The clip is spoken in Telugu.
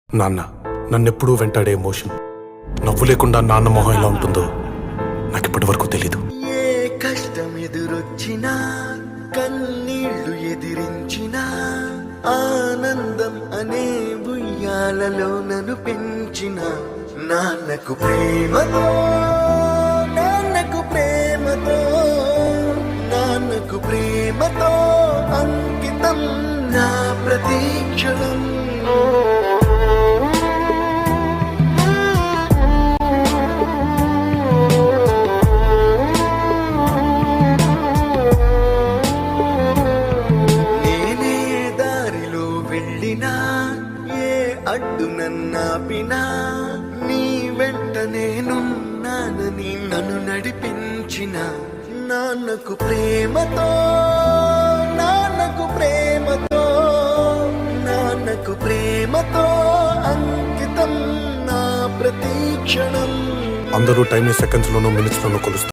నాన్న నన్నెప్పుడూ వెంటాడే ఎమోషన్ నవ్వు లేకుండా నాన్న మొహం ఎలా ఉంటుందో నాకిప్పటి వరకు తెలీదు. ఏ కష్టం ఎదురొచ్చినా కన్నీళ్లు ఎదిరించినా ఆనందం అనే ఉయ్యాలలో నన్ను పెంచిన నాన్నకు ప్రేమతో నాన్నకు ప్రేమతో నాన్నకు ప్రేమతో అంకితం నా ప్రతీక్షణం. ఏ అడ్డు నన్నాపినా నీ వెంట నేనున్నానని నన్ను నడిపించిన నాన్నకు ప్రేమతో నాన్నకు ప్రేమతో నాన్నకు ప్రేమతో అంకితం నా ప్రతీక్షణం. అందరూ టైం సెకండ్స్ లోనూ మినిట్స్ లోనూ కొలుస్తారు.